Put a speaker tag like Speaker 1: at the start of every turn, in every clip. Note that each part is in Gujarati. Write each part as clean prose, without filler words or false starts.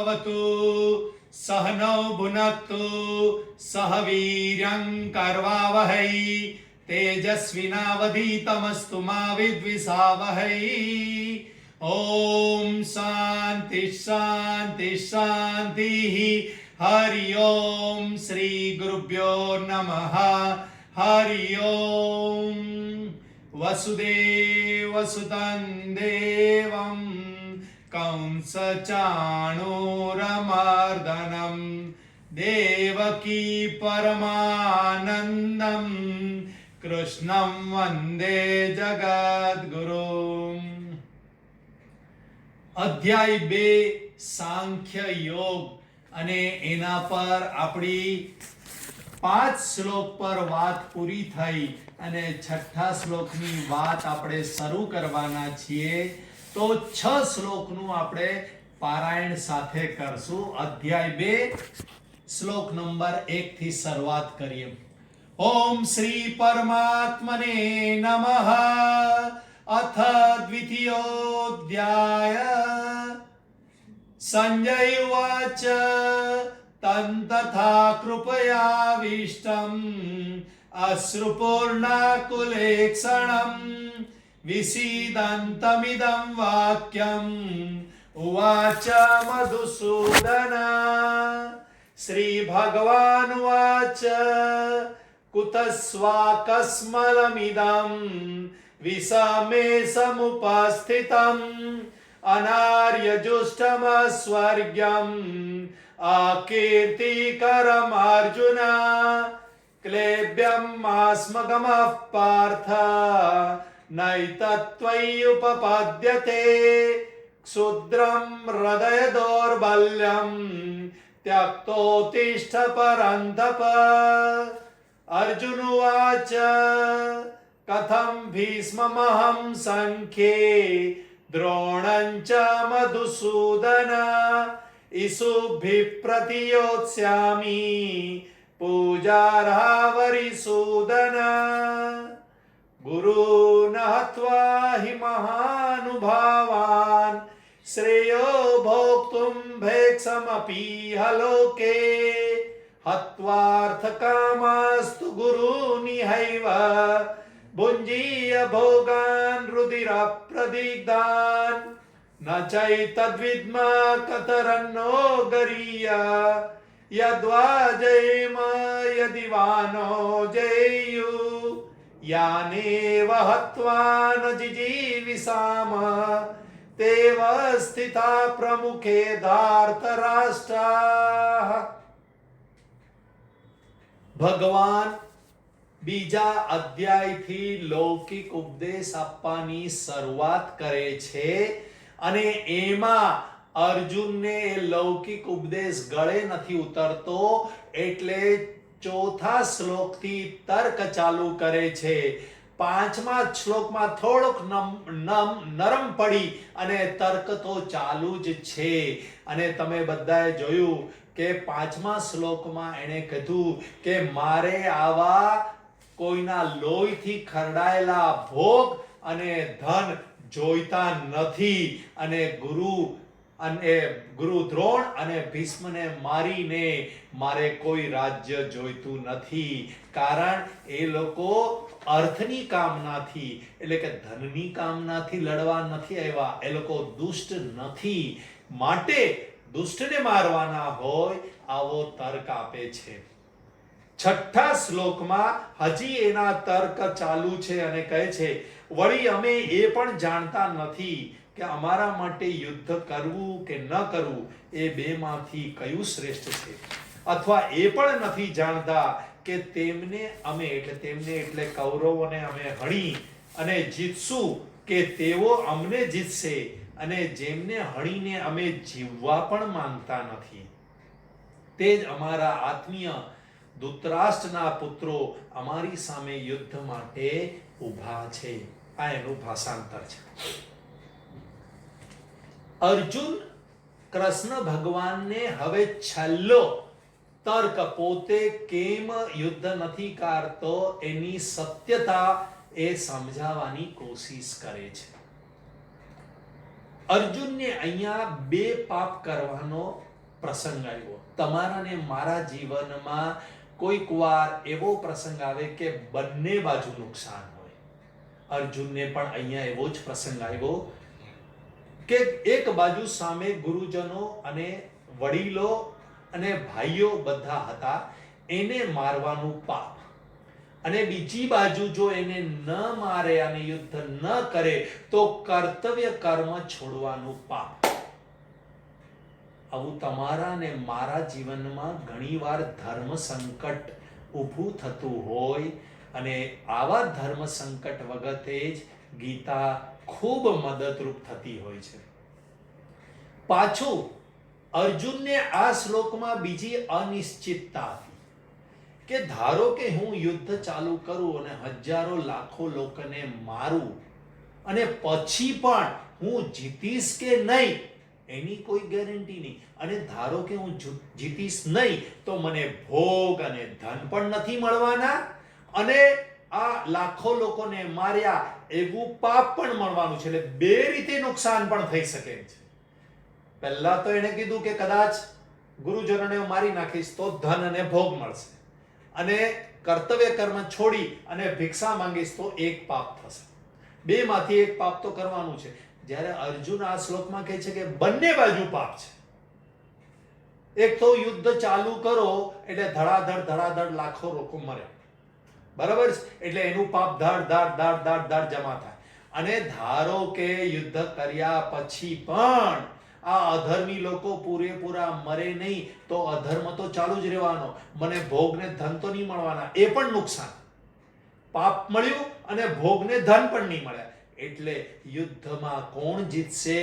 Speaker 1: भवतु सहनौ भुनक्तु सह वीर्यं कर्वावहै तेजस्विनावधीतमस्तु मा विद्विषावहै। ओम शांति शांति शांति। हरि ओम श्री गुरुभ्यो नमः। हरि ओम। वसुदेवसुतं देवं कंसचाणूरमर्दनं देवकी परमानन्दं कृष्णं वन्दे जगद्गुरुम्। અધ્યાય 2 સાંખ્ય યોગ અને એના પર આપણી 5 શ્લોક પર વાત પૂરી થઈ અને છઠ્ઠા શ્લોકની વાત આપણે શરૂ કરવાના છીએ. તો 6 શ્લોકનું આપણે પારાયણ સાથે કરશું. અધ્યાય 2 શ્લોક નંબર 1 થી શરૂઆત કરીએ. ઓમ શ્રી પરમાત્મને નમઃ. अथ द्वितीयोऽध्याय. संजय उवाच तन्तथा कृपयाविष्टम् अश्रुपूर्णाकुलेक्षणम् विषीदन्तमिदं वाक्यम् उवाच मधुसूदन. श्रीभगवानुवाच कुतस्वाकस्मलमिदम् विषमे समुपस्थितम् अनार्यजुष्टमस्वर्ग्यम् अकीर्तिकरमर्जुन. क्लेब्यमास्मगमः पार्थ नैतत्त्वय्युपपद्यते. क्षुद्रं हृदय दौर्बल्यम् त्यक्तोत्तिष्ठ परन्तप. अर्जुन उवाच कथं भीष्ममहं संख्ये द्रोणं च मधुसूदन. इषुभिः प्रतियोत्स्यामि पूजार्हावरिसूदन. गुरून् हत्वा हि महानुभावान् श्रेयो भोक्तुं भैक्षमपीह लोके. हत्वार्थकामास्तु गुरूनिहैव भुञ्जीय भोगान् रुधिरप्रदिग्धान्. न चैतद्विद्म कतरन्नो गरीया यद्वा जयेम यदि वा नो जयेयुः. यानेव हत्वा न जिजीविषाम तेव स्थिता प्रमुखे धार्तराष्ट्राः. ભગવાન બીજા અધ્યાયથી લૌકિક ઉપદેશ આપવાની શરૂઆત કરે છે અને એમાં અર્જુનને લૌકિક ઉપદેશ ગળે નથી ઉતરતો એટલે ચોથા શ્લોકથી તર્ક ચાલુ કરે છે. 5મા શ્લોકમાં થોડોક નરમ પડી અને તર્ક તો ચાલુ જ છે. અને તમે બધાએ જોયું કે 5મા શ્લોકમાં એણે કીધું કે મારે આવા કોઈના લોહીથી ખરડાયેલા ભોગ અને ધન જોઈતા નથી. અને ગુરુ દ્રોણ અને ભીષ્મને મારીને મારે કોઈ રાજ્ય જોઈતું નથી. કારણ એ લોકો અર્થની કામનાથી એટલે કે ધનની કામનાથી લડવા નથી આવ્યા. એ લોકો દુષ્ટ નથી માટે દુષ્ટને મારવાના હોય આવો તર્ક આપે છે. છઠ્ઠા શ્લોકમાં હજી એના તર્ક ચાલુ છે અને કહે છે વળી અમે એ પણ જાણતા નથી કે અમારા માટે યુદ્ધ કરવું કે ન કરવું એ બેમાંથી કયું શ્રેષ્ઠ છે. અથવા એ પણ નથી જાણતા કે તેમને એટલે કૌરવોને અમે હણી અને જીતશું કે તેઓ અમને જીતશે. અને જેમને હણીને અમે જીવવા પણ માંગતા નથી. તે જ અમારા આત્મીય ધૃતરાષ્ટ્રના પુત્રો અમારી સામે યુદ્ધ માટે ઊભા છે. આ એનું ભાષાંતર છે. અર્જુન કૃષ્ણ ભગવાનને હવે છેલ્લો તર્ક પોતે કેમ યુદ્ધ નથી કરતો એની સત્યતા એ સમજાવવાની કોશિશ કરે છે. અર્જુનને અહીંયા બે પાપ કરવાનો પ્રસંગ આવ્યો. તમારા ને મારા જીવનમાં કોઈક વાર એવો પ્રસંગ આવે કે બંને બાજુ નુકસાન હોય. અર્જુનને પણ અહીંયા એવો જ પ્રસંગ આવ્યો કે એક બાજુ સામે ગુરુજનો અને વડીલો અને ભાઈઓ બધા હતા, એને મારવાનું પાપ, અને બીજી બાજુ જો એને ન મારે અને યુદ્ધ ન કરે તો કર્તવ્ય કર્મ છોડવાનું પાપ. આવું તમારા ને મારા જીવનમાં ઘણીવાર ધર્મ સંકટ ઊભું થતું હોય, અને આવા ધર્મ સંકટ વખતે જ ગીતા ખૂબ મદદરૂપ થતી હોય છે. પાછું અર્જુનને આ શ્લોકમાં બીજી અનિશ્ચિતતા હતી કે ધારો કે હું યુદ્ધ ચાલુ કરું અને હજારો લાખો લોકોને મારું અને પછી પણ હું જીતીશ કે નહીં એની કોઈ ગેરંટી નહીં, અને ધારો કે હું જીતીશ નહીં તો મને ભોગ અને ધન પણ નથી મળવાના, અને આ લાખો લોકોને માર્યા એવું પાપ પણ મળવાનું છે. એટલે બે રીતે નુકસાન પણ થઈ શકે છે. પહેલા તો એને કીધું કે કદાચ ગુરુજનોને મારી નાખીશ તો ધન અને ભોગ મળશે, અને કર્તવ્ય કર્મ છોડી અને ભિક્ષા માંગીશ તો એક પાપ થશે. બે માંથી એક પાપ તો કરવાનું છે. જ્યારે અર્જુન આ શ્લોકમાં કહે છે કે બંને બાજુ પાપ છે. એક તો યુદ્ધ ચાલુ કરો એટલે ધડાધડ લાખો લોકો મરે, બરાબર છે, એટલે એનું પાપ ધડ જમા થાય. અને ધારો કે યુદ્ધ કર્યા પછી પણ આ અધર્મી લોકો પૂરેપૂરા મરે નહીં તો અધર્મ તો ચાલુ જ રહેવાનો, મને ભોગ ને ધન તો નહીં મળવાના, એ પણ નુકસાન. પાપ મળ્યું અને ભોગ ને ધન પણ નહીં મળ્યા. એટલે યુદ્ધમાં કોણ જીતશે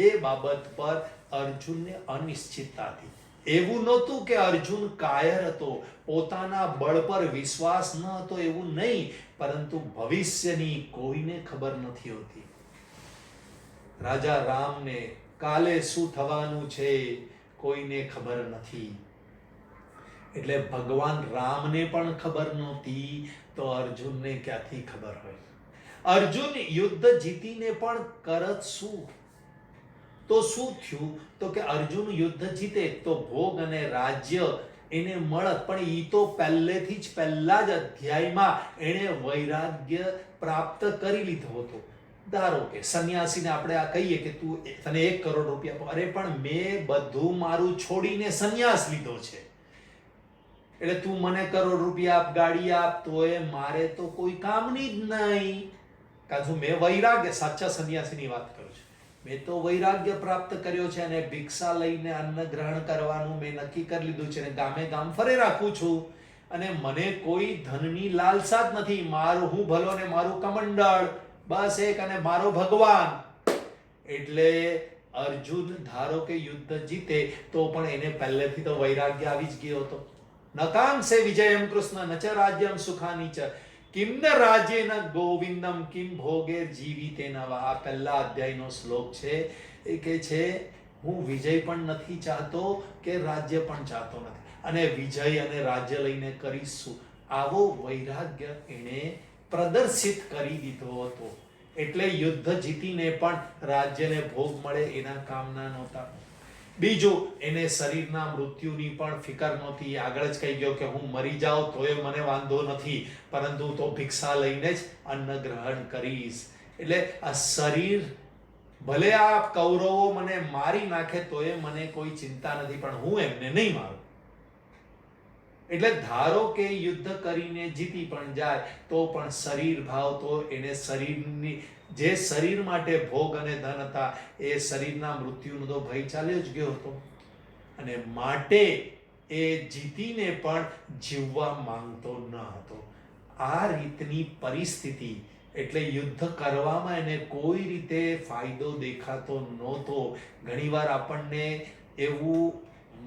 Speaker 1: એ બાબત પર અર્જુનને અનિશ્ચિતતા હતી. એવું નહોતું કે અર્જુન કાયર હતો, પોતાના બળ પર વિશ્વાસ ન હતો એવું નહીં, પરંતુ ભવિષ્યની કોઈને ખબર નથી હોતી. રાજા રામને કાલે શું થવાનું છે કોઈને ખબર નથી. એટલે ભગવાન રામને પણ ખબર નહોતી તો અર્જુનને ક્યાંથી ખબર હોય? અર્જુન યુદ્ધ જીતીને પણ કરત શું? તો શું થયું? તો કે અર્જુન યુદ્ધ જીતે તો ભોગ અને રાજ્ય એને મળત, પણ એ તો પહેલેથી જ પહેલા જ અધ્યાયમાં એને વૈરાગ્ય પ્રાપ્ત કરી લીધો હતો. ધારો કે સંન્યાસીને આપણે આ કહીએ કે તું તને 1 કરોડ રૂપિયા આપો, અરે પણ મેં બધું મારું છોડીને સંન્યાસ લીધો છે, એટલે તું મને 1 કરોડ રૂપિયા આપ, ગાડી આપ, તો એ મારે તો કોઈ કામની જ નહીં. કારણ મેં વૈરાગ્ય, સાચા સંન્યાસીની વાત કરું છું, મેં તો વૈરાગ્ય પ્રાપ્ત કર્યો છે અને ભિક્ષા લઈને અન્ન ગ્રહણ કરવાનું મેં નક્કી કરી લીધું છે, અને ગામે ગામ ફરે રાખું છું, અને મને કોઈ ધનની લાલસા જ નથી. મારું હું ભલો ને મારું કમંડળ, બસ એક, અને મારો ભગવાન. એટલે અર્જુન ધારો કે યુદ્ધ જીતે તો પણ એને પહેલેથી તો વૈરાગ્ય આવી જ ગયો હતો. નકાંસે વિજયમ કૃષ્ણ નચ રાજ્યમ સુખાની ચ કિમ ન રાજ્યેન ગોવિંદમ કિમ ભોગે જીવિતેન વા. આ પહેલા અધ્યાયનો શ્લોક છે. એ કહે છે હું વિજય પણ નથી ચાહતો કે રાજ્ય પણ ચાહતો નથી, અને વિજય અને રાજ્ય લઈને કરીશું. આવો વૈરાગ્ય એને પ્રદર્શિત કરી દીધો હતો. એટલે યુદ્ધ જીતીને પણ રાજ્યને ભોગ મળે એના કામના નહોતા. બીજું, એને શરીરના મૃત્યુની પણ ફિકર નહોતી. આગળ જ કહી ગયો કે હું મરી જાઉં તોય મને વાંધો નથી, પરંતુ તો ભિક્ષા લઈને જ અન્ન ગ્રહણ કરીશ. એટલે આ શરીર ભલે આ કૌરવો મને મારી નાખે તોય મને કોઈ ચિંતા નથી, પણ હું એમને નહીં મારું. એટલે ધારો કે યુદ્ધ કરીને જીતી પણ જાય તો પણ શરીર ભાવ તો એને શરીરની જે શરીર માટે ભોગ અને ધન હતા એ શરીરના મૃત્યુનો તો ભય ચાલ્યો જ ગયો હતો, અને માટે એ જીતીને પણ જીવવા માંગતો ન હતો. આ રીતની પરિસ્થિતિ, એટલે યુદ્ધ કરવામાં એને કોઈ રીતે ફાયદો દેખાતો નહોતો. ઘણીવાર આપણને એવું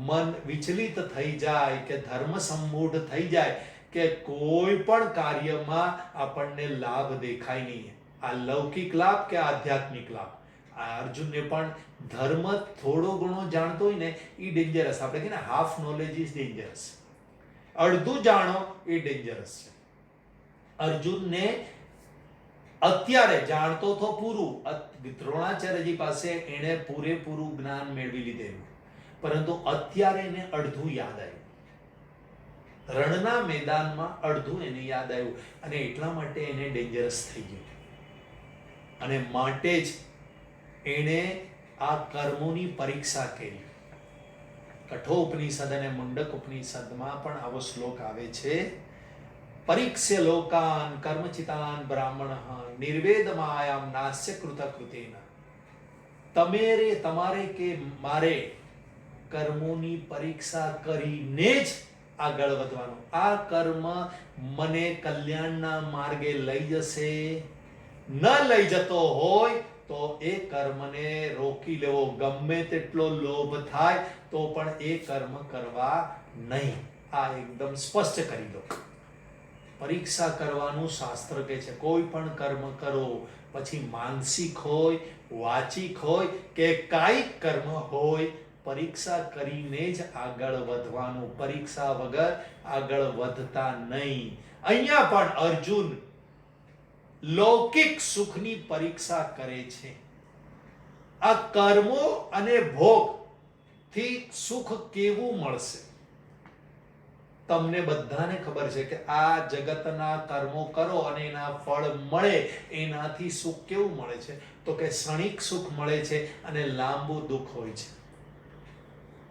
Speaker 1: મન વિચલિત થઈ જાય કે ધર્મ સંમૂઢ થઈ જાય કે કોઈ પણ કાર્યમાં આપણને લાભ દેખાય નહીં. આ લૌકિક લાભ કે આધ્યાત્મિક લાભ. આ અર્જુનને પણ ધર્મ થોડો ઘણો જાણતો હોય ને એ ડેન્જરસ. આપણે કહીએ ને હાફ નોલેજ ઇઝ ડેન્જરસ. અડધું જાણો એ ડેન્જરસ છે. અર્જુનને અત્યારે જાણતો તો પૂરું, દ્રોણાચાર્યજી પાસે એણે પૂરેપૂરું જ્ઞાન મેળવી લીધેલું, પરંતુ અત્યારે એને અડધું યાદ આવ્યું. રણના મેદાનમાં અડધું એને યાદ આવ્યું અને એટલા માટે એને ડેન્જરસ થઈ ગયું. અને માટે જ એણે આ કર્મોની પરીક્ષા કરી. કઠોપનિષદ અને મુંડક ઉપનિષદમાં પણ આવો શ્લોક આવે છે. પરીક્ષ્ય લોકાન કર્મચિતાન બ્રાહ્મણઃ નિર્વેદ માયામ નાસ્ય કૃતકૃતેન. તમારે કે મારે કર્મોની પરીક્ષા કરીને જ આગળ વધવાનું. આ કર્મ મને કલ્યાણના માર્ગે લઈ જશે. ન લઈ જતો હોય તો એ કર્મને રોકી લેવો. ગમે તેટલો લોભ થાય તો પણ એ કર્મ કરવા નહીં. આ એકદમ સ્પષ્ટ કરી દો. પરીક્ષા કરવાનું શાસ્ત્ર કહે છે. કોઈ પણ કર્મ કરો, પછી માનસિક હોય, વાચિક હોય કે કાયિક કર્મ હોય, પરીક્ષા કરીને જ આગળ વધવાનું. પરીક્ષા વગર આગળ વધતા નહીં. અહીંયા પણ અર્જુન લૌકિક સુખની પરીક્ષા કરે છે. આ કર્મો અને ભોગ થી સુખ કેવું મળશે? તમને બધાને ખબર છે કે આ જગતના કર્મો કરો અને એના ફળ મળે, એનાથી સુખ કેવું મળે છે? તો કે ક્ષણિક સુખ મળે છે અને લાંબુ દુઃખ હોય છે.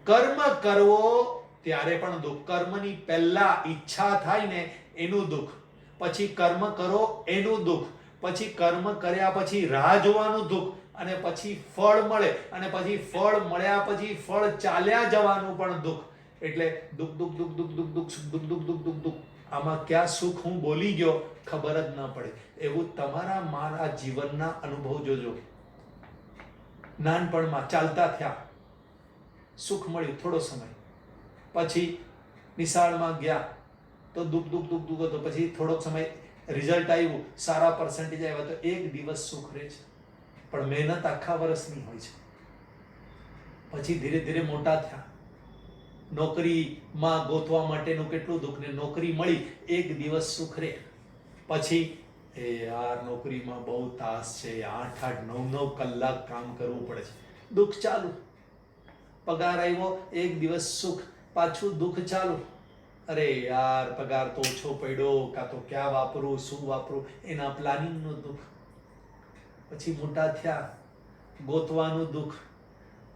Speaker 1: કર્મ કરવો ત્યારે પણ દુઃખ. કર્મની પહેલા ઈચ્છા થાય ને એનું દુઃખ, પછી કર્મ કરો એનું દુઃખ, પછી કર્મ કર્યા પછી રાહ જોવાનું દુઃખ, અને પછી ફળ મળે, અને પછી ફળ મળ્યા પછી ફળ ચાલ્યા જવાનું પણ દુઃખ. એટલે દુઃખ દુઃખ દુઃખ દુઃખ દુઃખ દુઃખ દુઃખ દુઃખ દુઃખ દુઃખ દુઃખ. આમાં ક્યાં સુખ હું બોલી ગયો ખબર જ ન પડે. એવું તમારા મારા જીવનના અનુભવ જોજો. નાનપણમાં ચાલતા થયા, સુખ મળ્યું થોડો સમય, પછી નિશાળમાં ગયા તો દુઃખ દુઃખ દુઃખ દુઃખ હતો, પછી થોડોક સમય રિઝલ્ટ આવ્યું, સારા પર્સન્ટેજ આવ્યા તો એક દિવસ સુખ રહે છે, પણ મહેનત આખા વર્ષની હોય છે. પછી ધીરે ધીરે મોટા થયા, નોકરીમાં ગોતવા માટેનું કેટલું દુઃખ, ને નોકરી મળી એક દિવસ સુખ રહે. પછી એ યાર નોકરીમાં બહુ તાસ છે, 8-8 9-9 કલાક કામ કરવું પડે છે, દુઃખ ચાલુ. પગાર આવ્યો એક દિવસ સુખ, પાછું દુઃખ ચાલુ. અરે યાર પગાર તો ઓછો પડ્યો, કાં તો ક્યાં વાપરું, શું વાપરું, એના પ્લાનિંગનું દુઃખ. પછી મોટા થયા, ગોતવાનું દુઃખ,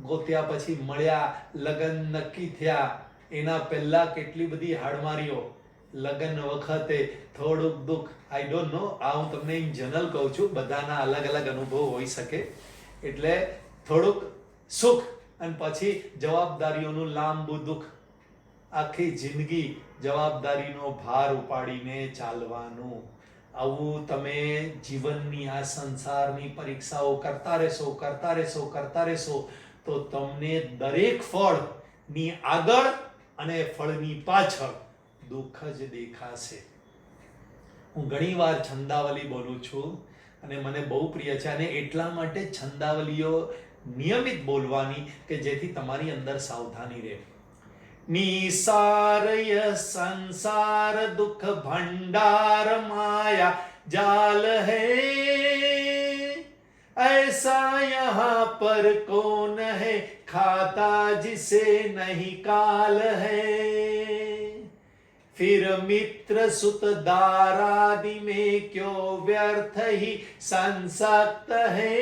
Speaker 1: ગોત્યા પછી મળ્યા, લગ્ન નક્કી થયા, એના પહેલા કેટલી બધી હાડમારીઓ, લગ્ન વખતે થોડુંક દુઃખ. આઈ ડોન્ટ નો, આ હું તમને ઇન જનરલ કહું છું, બધાના અલગ અલગ અનુભવ હોઈ શકે. એટલે થોડુંક સુખ અને પછી જવાબદારીઓનું લાંબુ દુઃખ. આખી જિંદગી જવાબદારીનો ભાર ઉપાડીને ચાલવાનું. આવું તમે જીવનની આ સંસારની પરીક્ષાઓ કરતા રહેશો તો તમને દરેક ફળની આગળ અને ફળની પાછળ દુઃખ જ દેખાશે. હું ઘણીવાર છંદાવલી બોલું છું અને મને બહુ પ્રિય છે, અને એટલા માટે છંદાવલીઓ નિયમિત બોલવાની કે જેથી તમારી અંદર સાવધાની રહે. निसारय संसार दुख भंडार माया जाल है, ऐसा यहाँ पर कौन है खाता जिसे नहीं काल है, फिर मित्र सुत दारादि में क्यों व्यर्थ ही संसक्त है,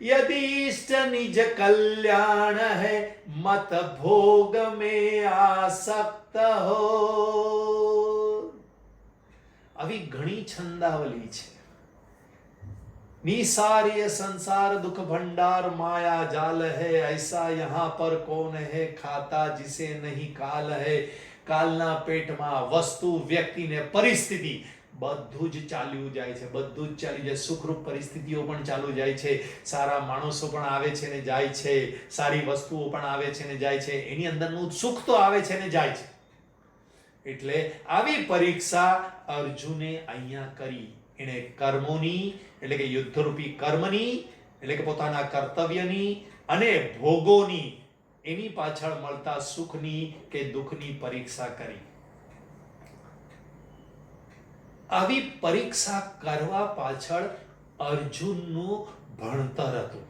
Speaker 1: यदि इष्ट निज कल्याण है मत भोग में आसक्त हो. આવી ઘણી છંદાવલી છે. निसार्य संसार दुख भंडार माया जाल है, ऐसा यहाँ पर कौन है खाता जिसे नहीं काल है. કાલના પેટમાં વસ્તુ, વ્યક્તિ ને પરિસ્થિતિ બધું જ ચાલ્યું જાય છે, બધું જ ચાલી જાય. સુખરૂપ પરિસ્થિતિઓ પણ ચાલુ જાય છે, સારા માણસો પણ આવે છે ને જાય છે, સારી વસ્તુઓ પણ આવે છે ને જાય છે, એની અંદરનું સુખ તો આવે છે ને જાય છે. એટલે આવી પરીક્ષા અર્જુને અહીંયા કરી. એણે કર્મોની એટલે કે યુદ્ધરૂપી કર્મની એટલે કે પોતાના કર્તવ્યની અને ભોગોની એની પાછળ મળતા સુખની કે દુઃખની પરીક્ષા કરી. આવી પરીક્ષા કરવા પાછળ અર્જુનનું ભણતર હતું.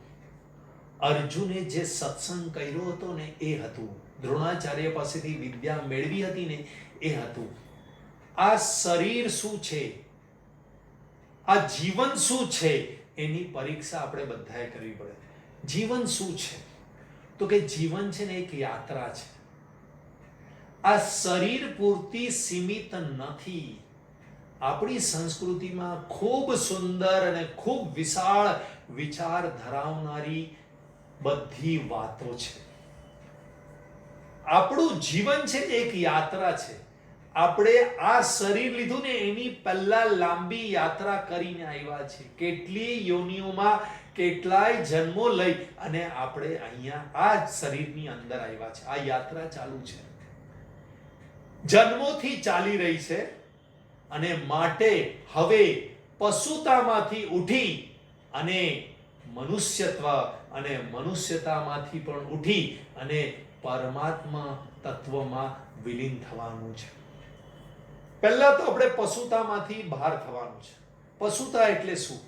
Speaker 1: અર્જુને જે સત્સંગ કર્યો હતો ને એ હતું, દ્રોણાચાર્ય પાસેથી વિદ્યા મેળવી હતી ને એ હતું. આ શરીર શું છે, આ જીવન શું છે, એની પરીક્ષા આપણે બધાએ કરવી પડે. જીવન શું છે? તો કે જીવન છે ને એક યાત્રા છે. આ શરીર પૂરતી સીમિત નથી. આપણી સંસ્કૃતિમાં ખૂબ સુંદર અને ખૂબ વિશાળ વિચાર ધરાવનારી બધી વાતો છે. આપણું જીવન છે એક યાત્રા છે. આપણે આ શરીર લીધું ને એની પહેલા લાંબી યાત્રા કરીને આવ્યા છે. કેટલી યોનિઓમાં કેટલાય જન્મો લઈ અને આપણે અહીંયા આ શરીરની અંદર આવ્યા છે. આ યાત્રા ચાલુ છે, જન્મોથી ચાલી રહી છે. અને માટે હવે પશુતામાંથી ઉઠી અને મનુષ્યત્વ અને મનુષ્યતામાંથી પણ ઉઠી અને પરમાત્મા તત્વમાં વિલીન થવાનું છે. પહેલા તો આપણે પશુતામાંથી બહાર થવાનું છે. પશુતા એટલે શું?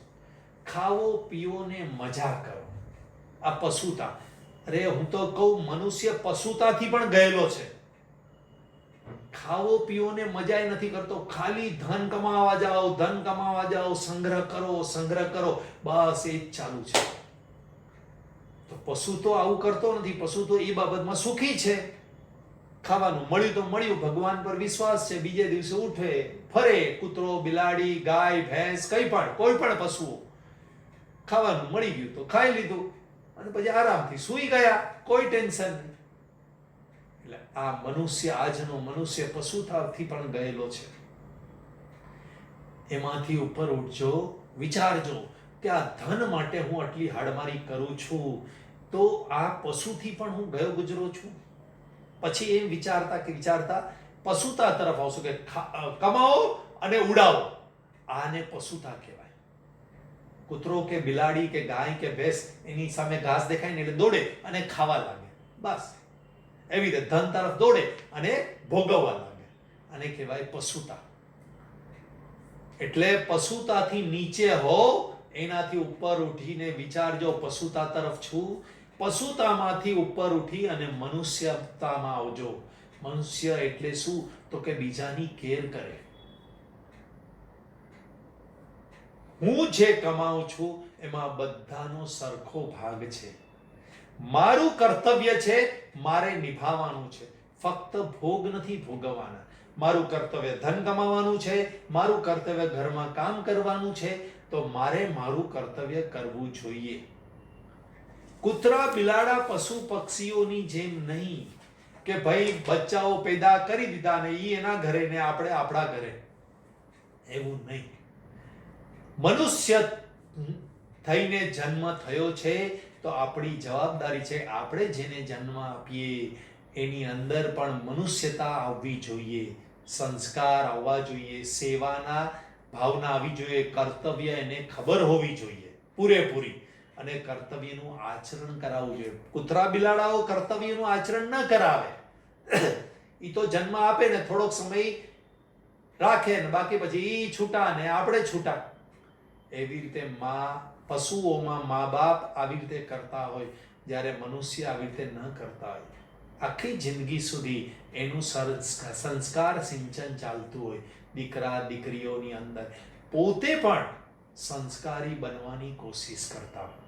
Speaker 1: ખાવો પીવો ને મજા કરો, આ પશુતા. અરે હું તો કહું, મનુષ્ય પશુતાથી પણ ગયેલો છે. ખાવો પીવો ને મજા નથી કરતો, ખાલી ધન કમાવા જાઓ, ધન કમાવા જાઓ, સંગ્રહ કરો, સંગ્રહ કરો, બસ એ જ ચાલુ છે. તો પશુ તો આવું કરતો નથી. પશુ તો એ બાબતમાં સુખી છે. ખાવાનું મળ્યું તો મળ્યું, ભગવાન પર વિશ્વાસ છે, બીજે દિવસે ઉઠે ફરે. કૂતરો, બિલાડી, ગાય, ભેંસ, કોઈ પણ પશુઓ ખાવાનું મળી ગયું તો ખાઈ લીધું અને પછી આરામથી સૂઈ ગયા, કોઈ ટેન્શન નહીં. એટલે આ મનુષ્ય, આજનો મનુષ્ય પશુતાથી પણ ગયેલો છે. એમાંથી ઉપર ઉઠજો, વિચારજો કે આ ધન માટે હું આટલી હાડમારી કરું છું, તો આ પશુથી પણ હું ગયો ગુજરો છું. પછી એમ વિચારતા પશુતા તરફ આવશો કે કમાઓ અને ઉડાવો. આને પશુતા કહેવાય. કૂતરો કે બિલાડી કે ગાય કે ભેંસ એની સામે ઘાસ દેખાય ને એટલે દોડે અને ખાવા લાગે, બસ. એવી રીતે ધન તરફ દોડે અને ભોગવવા લાગે, આને કહેવાય પશુતા. એટલે પશુતાથી નીચે હોવ, એનાથી ઉપર ઉઠીને વિચારજો પશુતા તરફ છું. પશુતામાંથી ઉપર ઉઠી અને મનુષ્યતામાં આવજો. મનુષ્ય એટલે શું? તો કે બીજાની કેર કરે. હું જે કમાઉં છું એમાં બધાનો સરખો ભાગ છે. મારું કર્તવ્ય છે, મારે નિભાવવાનું છે. ફક્ત ભોગ નથી ભોગવવાના. મારું કર્તવ્ય ધન કમાવાનું છે, મારું કર્તવ્ય ઘરમાં કામ કરવાનું છે, તો મારે મારું કર્તવ્ય કરવું જોઈએ. કૂતરા, બિલાડા, પશુ પક્ષીઓની જેમ નહીં કે ભાઈ બચ્ચાઓ પેદા કરી દીધા ને ઈ એના ઘરે ને આપણે આપણા ઘરે, એવું નહીં. મનુષ્ય થઈને જન્મ થયો છે તો આપણી જવાબદારી છે, આપણે જેને જન્મ આપીએ એની અંદર પણ મનુષ્યતા આવવી જોઈએ, સંસ્કાર આવવા જોઈએ, સેવાના ભાવના આવી જોઈએ, કર્તવ્ય એને ખબર હોવી જોઈએ પૂરેપૂરી, અને કર્તવ્યનું આચરણ કરાવવું જોઈએ. કૂતરા બિલાડાઓ કર્તવ્યનું આચરણ ન કરાવે. ઈ તો જન્મ આપે ને થોડોક સમય રાખે ને બાકી પછી ઈ છૂટા ને આપણે છૂટા. એવી રીતે પશુઓમાં મા બાપ આવી રીતે કરતા હોય, જ્યારે મનુષ્ય આવી રીતે ન કરતા હોય. આખી જિંદગી સુધી એનું સંસ્કાર સિંચન ચાલતું હોય. દીકરા દીકરીઓની અંદર પોતે પણ સંસ્કારી બનવાની કોશિશ કરતા હોય.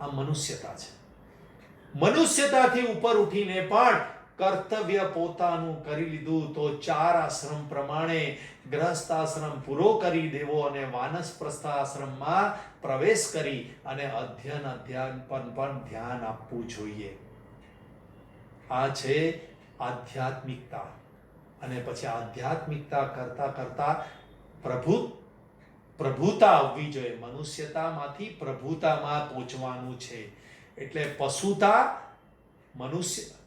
Speaker 1: આ મનુષ્યતા છે. મનુષ્યતાથી ઉપર ઉઠીને પણ કર્તવ્ય પોતાનું કરી લીધું તો 4 આશ્રમ પ્રમાણે ગ્રહસ્થ આશ્રમ પૂરો કરી દેવો અને વાનપ્રસ્થ આશ્રમમાં પ્રવેશ કરી અને અધ્યાન પર પણ ધ્યાન આપવું જોઈએ. આ છે આધ્યાત્મિકતા. અને પછી આધ્યાત્મિકતા કરતા કરતા પ્રભુતા આવવી જોઈએ. મનુષ્યતામાંથી પ્રભુતામાં પહોંચવાનું છે. એટલે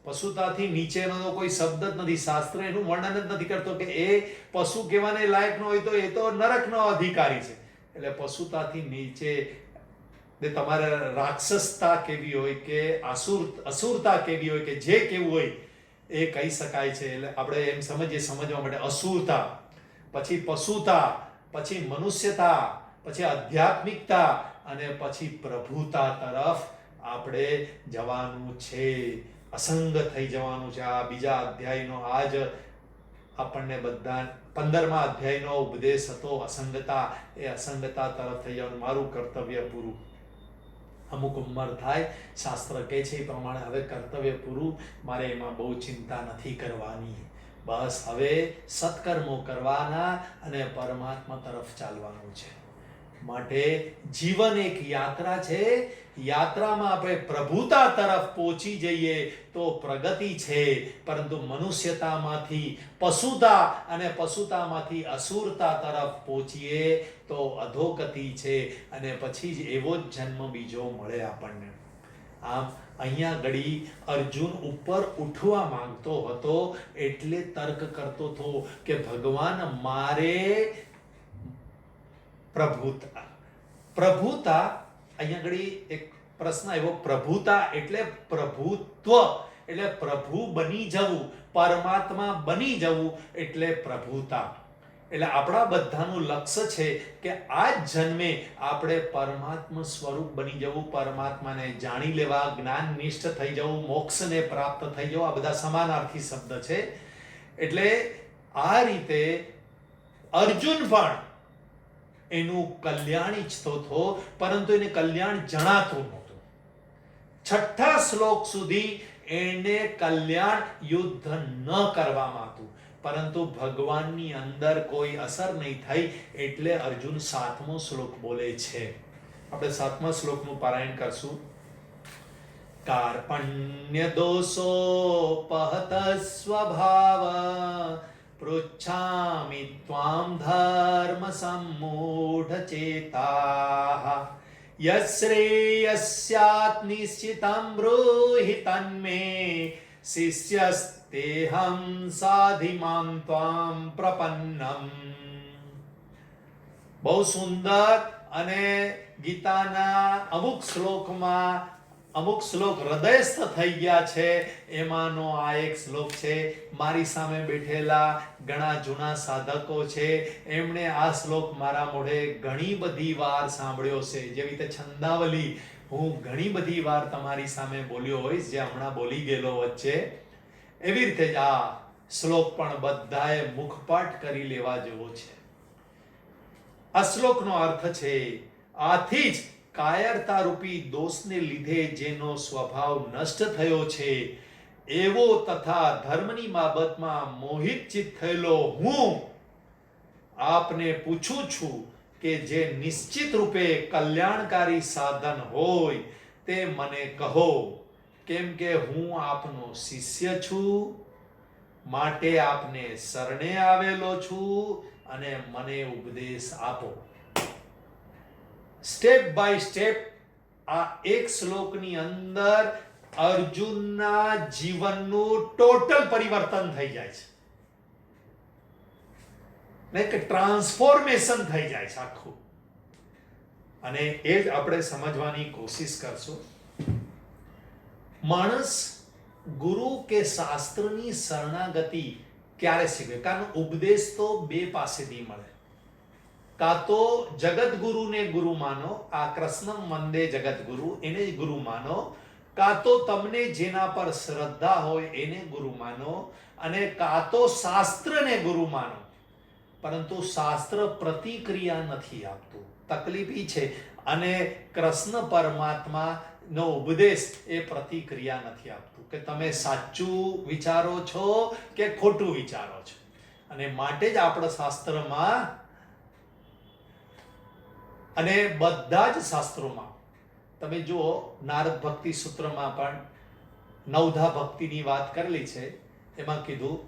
Speaker 1: પશુતાથી નીચેનો તો કોઈ શબ્દ જ નથી. શાસ્ત્ર એનું વર્ણન જ નથી કરતો કે એ પશુ કહેવાને લાયક ન હોય તો એ તો નરકનો અધિકારી છે. એટલે પશુતાથી નીચે તમારે રાક્ષસતા કેવી હોય કે અસુરતા કેવી હોય કે જે કેવું હોય એ કહી શકાય છે. એટલે આપણે એમ સમજવા માટે અસુરતા, પછી પશુતા, પછી મનુષ્યતા, પછી આધ્યાત્મિકતા અને પછી પ્રભુતા તરફ આપણે જવાનું છે, અસંગ થઈ જવાનું છે. આ બીજા અધ્યાયનો આ જ આપણને બધા 15મા અધ્યાયનો ઉપદેશ હતો અસંગતા. એ અસંગતા તરફ થઈ જવાનું, મારું કર્તવ્ય પૂરું. અમુક ઉંમર થાય, શાસ્ત્ર કહે છે એ પ્રમાણે હવે કર્તવ્ય પૂરું, મારે એમાં બહુ ચિંતા નથી કરવાની. બસ હવે સત્કર્મો કરવાના અને પરમાત્મા તરફ ચાલવાનું છે. માટે જીવન એક યાત્રા છે. યાત્રામાં આપણે પ્રભુતા તરફ પહોંચી જઈએ તો પ્રગતિ છે, પરંતુ મનુષ્યતામાંથી પશુતા અને પશુતામાંથી અસુરતા તરફ પહોંચીએ તો અધોગતિ છે, અને પછી જ એવો જ જન્મ બીજો મળે આપણને. આમ અહીંયા ઘડી અર્જુન ઉપર ઉઠવા માંગતો હતો, એટલે તર્ક કરતો હતો કે ભગવાન મારે પ્રભુતા અહીંયા ઘડી એક પ્રશ્ન આવ્યો. પ્રભુતા એટલે પ્રભુત્વ, એટલે પ્રભુ બની જવું, પરમાત્મા બની જવું એટલે પ્રભુતા. એટલે આપણા બધાનું લક્ષ્ય છે કે આ જ જન્મે આપણે પરમાત્મા સ્વરૂપ બની જવું, પરમાત્માને જાણી લેવા, જ્ઞાનનિષ્ઠ થઈ જવું, મોક્ષને પ્રાપ્ત થઈ જવું. આ બધા સમાનાર્થી શબ્દ છે. એટલે આ રીતે અર્જુન પણ એનું કલ્યાણ ઈચ્છતો હતો, પરંતુ એને કલ્યાણ જણાતું નહોતું. 6થા શ્લોક સુધી એને કલ્યાણ યુદ્ધ ન કરવામાં હતું, પરંતુ ભગવાનની અંદર કોઈ અસર નહીં થઈ, એટલે અર્જુન 7મો શ્લોક બોલે છે. આપણે 7મા શ્લોકનું પારાયણ કરશું. કાર્પણ્ય દોષોપહત સ્વભાવ પૃચ્છામિ ત્વામ ધર્મ સમ્મૂઢ ચેતાઃ યશ્રેયસ્યાત નિશ્ચિતં બ્રૂહિ તન્મે શિષ્યસ્તેહં સાધિમાં ત્વામ પ્રપન્નમ. બહુ સુંદર. અને ગીતાના અમુક શ્લોક હૃદયસ્થ થઈ ગયા છે. એમાંનો આ એક શ્લોક છે. મારી સામે બેઠેલા ઘણા જૂના સાધકો છે, એમણે આ શ્લોક મારા મોઢે ઘણી બધી વાર સાંભળ્યો છે. જેવી રીતે છંદાવલી હું ઘણી બધી વાર તમારી સામે બોલ્યો હોઈશ, જે હમણાં બોલી ગયેલો વચ્ચે, એવી રીતે જ આ શ્લોક પણ બધાએ મુખપાઠ કરી લેવા જેવો છે. આ શ્લોકનો અર્થ છે, આથી જ કાયરતા રૂપી દોષને લીધે જેનો સ્વભાવ નષ્ટ થયો છે, એવો તથા ધર્મની બાબતમાં મોહિત ચિત્ત થયેલો હું આપને પૂછું છું કે જે નિશ્ચિત રૂપે કલ્યાણકારી સાધન હોય તે મને કહો, કેમ કે હું આપનો શિષ્ય છું, માટે આપને શરણે આવેલો છું, અને મને ઉપદેશ આપો. સ્ટેપ બાય સ્ટેપ આ એક શ્લોકની અંદર અર્જુનના જીવનનું ટોટલ પરિવર્તન થઈ જાય છે, ને કે ટ્રાન્સફોર્મેશન થઈ જાય છે આખું. અને એ જ આપણે સમજવાની કોશિશ કરશું. માણસ ગુરુ કે શાસ્ત્રની શરણાગતિ ક્યારે શીખે? કારણ ઉપદેશ તો બે પાસેથી મળે. કાં તો જગતગુરુને ગુરુ માનો, આ કૃષ્ણમ વંદે જગતગુરુ, એને જ ગુરુ માનો. કાં તો તમને જેના પર શ્રદ્ધા હોય એને ગુરુ માનો, અને કાં તો શાસ્ત્રને ગુરુ માનો. પરંતુ શાસ્ત્ર પ્રતિક્રિયા નથી આપતું, તકલીફ ઈ છે. અને કૃષ્ણ પરમાત્માનો ઉપદેશ એ પ્રતિક્રિયા નથી આપતું કે તમે સાચું વિચારો છો કે ખોટું વિચારો છો. અને માટે જ આપણા શાસ્ત્રમાં અને બધા જ શાસ્ત્રોમાં તમે જુઓ, નારદ ભક્તિ સૂત્રમાં પણ નવધા ભક્તિની વાત કરેલી છે. એમાં કીધું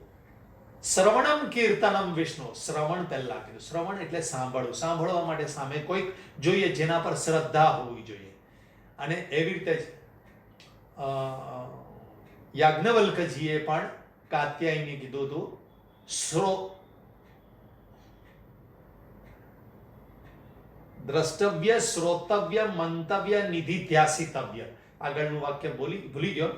Speaker 1: શ્રવણમ કીર્તનમ વિષ્ણુ. શ્રવણ પહેલા કીધું. શ્રવણ એટલે સાંભળવું. સાંભળવા માટે સામે કોઈક જોઈએ જેના પર શ્રદ્ધા હોવી જોઈએ. અને એવી રીતે જ યાજ્ઞવલ્કજીએ પણ કાત્યાયની કીધું હતું, દ્રષ્ટવ્ય, શ્રોતવ્ય, મંતવ્ય, નિધિધ્યાસિતવ્ય. આગળનું વાક્ય ભૂલી ગયો.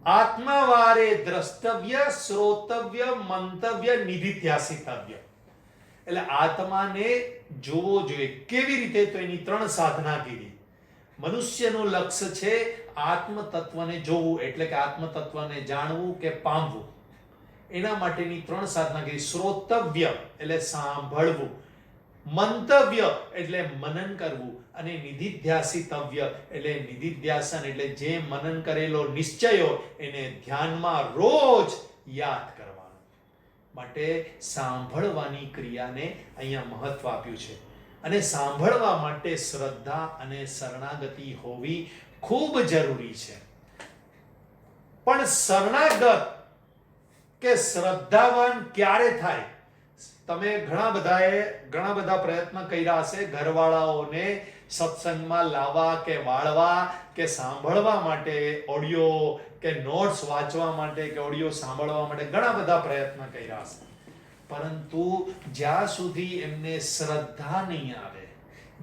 Speaker 1: આત્માવારે દ્રષ્ટવ્ય, શ્રોતવ્ય, મંતવ્ય, નિધિધ્યાસિતવ્ય. એટલે આત્માને જોવો જોઈએ. કેવી રીતે? તો એની 3 સાધના કીધી. મનુષ્યનું લક્ષ્ય છે આત્મ તત્વને જોવું, એટલે કે આત્મ તત્વને જાણવું કે પામવું. એના માટેની 3 સાધના કરી. શ્રોતવ્ય એટલે સાંભળવું, મંતવ્ય એટલે મનન કરવું, અને નિધિધ્યાસિતવ્ય એટલે નિધિધ્યાસન એટલે જે મનન કરેલો નિશ્ચયો એને ધ્યાનમાં રોજ યાદ કરવાનો. માટે સાંભળવાની ક્રિયાને અહીંયા મહત્વ આપ્યું છે. અને સાંભળવા માટે શ્રદ્ધા અને શરણાગતિ હોવી ખૂબ જરૂરી છે. પણ શરણાગત કે શ્રદ્ધાવાન ક્યારે થાય? તમે ઘણા બધા પ્રયત્ન કર્યા હશે ઘરવાળાઓને સત્સંગમાં લાવવા કે વાળવા કે સાંભળવા માટે, ઓડિયો કે નોટ્સ વાંચવા માટે કે ઓડિયો સાંભળવા માટે ઘણા બધા પ્રયત્ન કર્યા હશે. પરંતુ જ્યાં સુધી એમને શ્રદ્ધા નહીં આવે,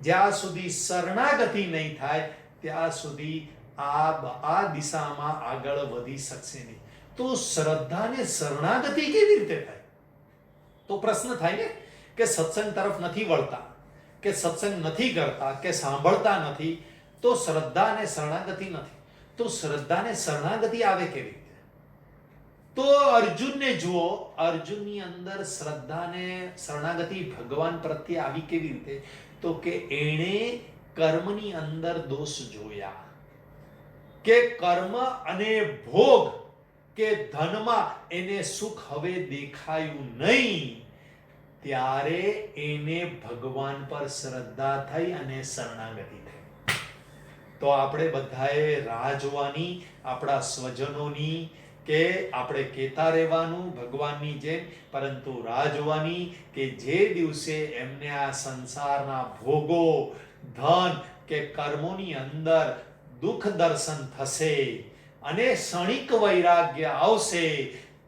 Speaker 1: જ્યાં સુધી શરણાગતિ નહીં થાય, ત્યાં સુધી આ દિશામાં આગળ વધી શકશે નહીં. તો શ્રદ્ધા ને શરણાગતિ કેવી રીતે થાય? તો પ્રશ્ન થાય ને કે સત્સંગ તરફ નથી વળતા, કે સત્સંગ નથી કરતા, કે સાંભળતા નથી, તો શ્રદ્ધા અને શરણાગતિ નથી. તો શ્રદ્ધા ને શરણાગતિ આવે કેવી રીતે? તો અર્જુનને જુઓ, અર્જુનની અંદર શ્રદ્ધા ને શરણાગતિ ભગવાન પ્રત્યે આવી કેવી રીતે? તો કે એણે કર્મની અંદર દોષ જોયા, કે કર્મ અને ભોગ કે ધનમાં એને સુખ હવે દેખાયું નહીં, ત્યારે એને ભગવાન પર શ્રદ્ધા થઈ અને શરણાગતિ થઈ. તો આપણે બધાએ રાહ જોવાની આપણા સ્વજનોની, કે આપણે કહેતા રહેવાનું ભગવાનની જેમ, પરંતુ રાહ જોવાની કે જે દિવસે એમને આ સંસારના ભોગો, ધન કે કર્મોની અંદર દુઃખ દર્શન થશે અને ક્ષણિક વૈરાગ્ય આવશે,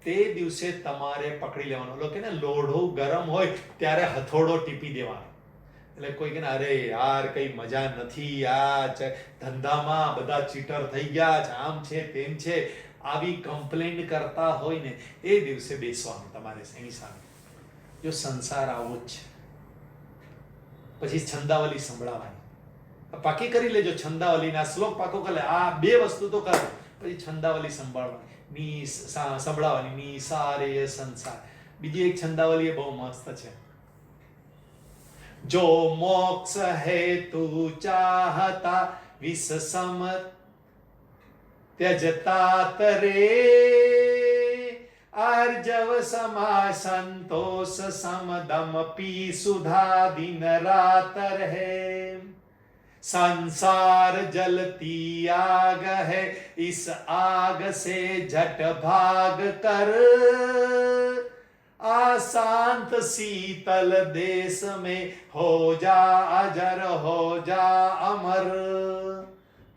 Speaker 1: તે દિવસે તમારે પકડી લેવાનો. લોકો ને લોઢું ગરમ હોય ત્યારે હથોડો ટીપી દેવાનો. એટલે કોઈ કે અરે યાર કઈ મજા નથી, આ ધંધામાં બધા ચીટર થઈ ગયા છે, આમ છે તેમ છે, આવી કમ્પ્લેન કરતા હોય ને, એ દિવસે બેસવાનું તમારે એની સામે. જો સંસાર આવો જ છે. પછી છંદાવલી સંભળાવવાની, પાકી કરી લેજો છંદાવલીના શ્લોક પાકો કરે. આ 2 વસ્તુ તો કરો, પછી છંદાવલી સંભળાવવાની, નિસારે સંસાર. બીજી એક છંદાવલી બહુ મસ્ત છે. જો મોક્ષ હેતુ ચાહતા વિષ સમ ત્યજતા તરે, આર્જવ સમા સંતોષ સમદમ પી સુધા દિન રાત રહે. संसार जलती आग है, इस आग से झट भाग कर, आशांत शीतल देश में हो जा अजर, हो जा अमर.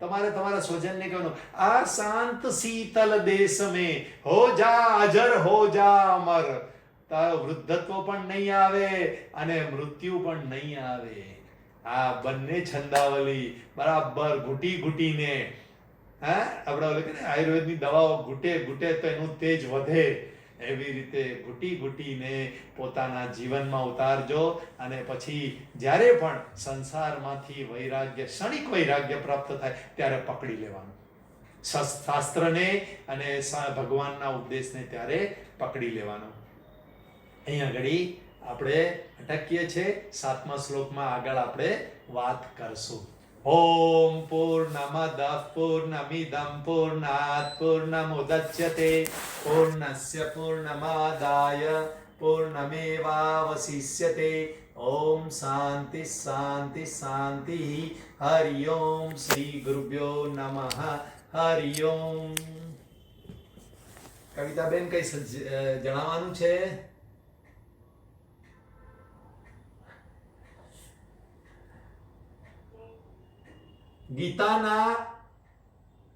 Speaker 1: તમારે તમારા સ્વજનને કહેવાનું, આ શાંત શીતલ દેશ में हो जा अजर, हो जा अमર. તારો વૃદ્ધત્વ પણ નહીં આવે અને મૃત્યુ પણ નહીં આવે. આ બંને છંદાવલી બરાબર ઘૂંટી ઘૂંટીને, આપણે આયુર્વેદની દવાઓ ઘૂંટે તો એનું તેજ વધે, એવી રીતે ઘૂંટી ઘૂંટીને પોતાના જીવનમાં ઉતારજો. અને પછી જ્યારે પણ સંસારમાંથી વૈરાગ્ય, ક્ષણિક વૈરાગ્ય પ્રાપ્ત થાય ત્યારે પકડી લેવાનું શાસ્ત્રને અને ભગવાનના ઉપદેશને, ત્યારે પકડી લેવાનું. અહીંયા ઘડી આપણે અટકીએ છીએ. 7મા શ્લોકમાં આગળ આપણે વાત કરશું. ઓમ પૂર્ણમદ પૂર્ણમિદં પૂર્ણાત પૂર્ણમુદચ્યતે પૂર્ણસ્ય પૂર્ણમાદાય પૂર્ણમેવાવશિષ્યતે. ઓમ શાંતિ શાંતિ શાંતિ. હરિ ઓમ શ્રી ગુરુભ્યો નમઃ. હરિ ઓમ. કવિતાબેન કઈ જણાવવાનું છે? ગીતાના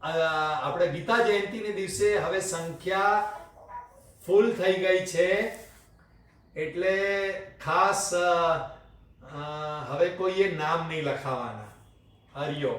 Speaker 1: આપણે ગીતા જયંતિને દિવસે હવે સંખ્યા ફૂલ થઈ ગઈ છે, એટલે ખાસ હવે કોઈએ નામ નહીં લખાવાના. હરિયો.